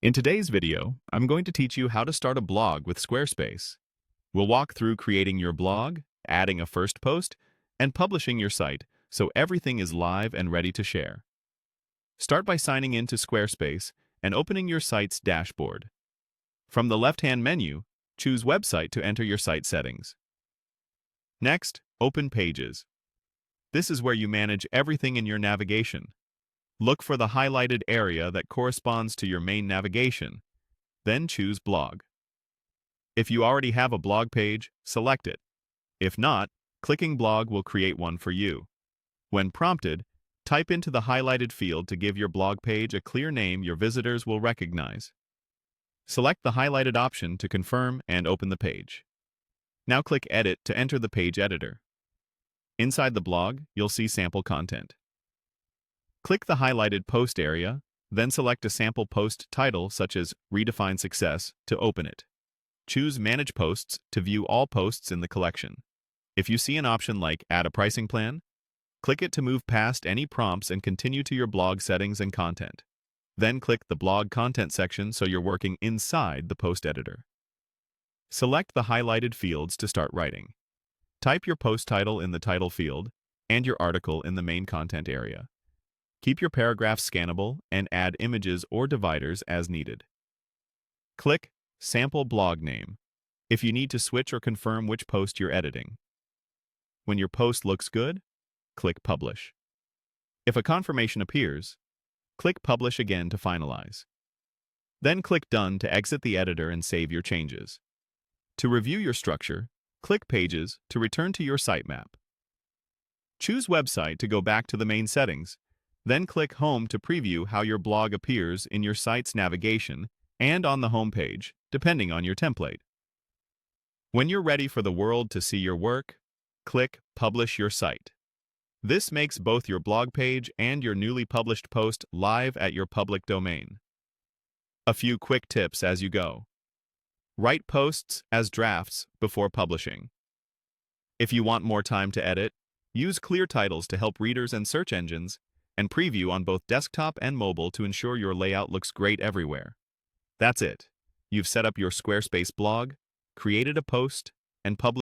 In today's video, I'm going to teach you how to start a blog with Squarespace. We'll walk through creating your blog, adding a first post, and publishing your site so everything is live and ready to share. Start by signing in to Squarespace and opening your site's dashboard. From the left-hand menu, choose Website to enter your site settings. Next, open Pages. This is where you manage everything in your navigation. Look for the highlighted area that corresponds to your main navigation, then choose Blog. If you already have a blog page, select it. If not, clicking Blog will create one for you. When prompted, type into the highlighted field to give your blog page a clear name your visitors will recognize. Select the highlighted option to confirm and open the page. Now click Edit to enter the page editor. Inside the blog, you'll see sample content. Click the highlighted post area, then select a sample post title such as Redefine Success to open it. Choose Manage Posts to view all posts in the collection. If you see an option like Add a Pricing Plan, click it to move past any prompts and continue to your blog settings and content. Then click the Blog Content section so you're working inside the post editor. Select the highlighted fields to start writing. Type your post title in the title field and your article in the main content area. Keep your paragraphs scannable and add images or dividers as needed. Click Sample Blog Name if you need to switch or confirm which post you're editing. When your post looks good, click Publish. If a confirmation appears, click Publish again to finalize. Then click Done to exit the editor and save your changes. To review your structure, click Pages to return to your sitemap. Choose Website to go back to the main settings. Then click Home to preview how your blog appears in your site's navigation and on the home page, depending on your template. When you're ready for the world to see your work, click Publish Your Site. This makes both your blog page and your newly published post live at your public domain. A few quick tips as you go. Write posts as drafts before publishing. If you want more time to edit, use clear titles to help readers and search engines, and preview on both desktop and mobile to ensure your layout looks great everywhere. That's it. You've set up your Squarespace blog, created a post, and published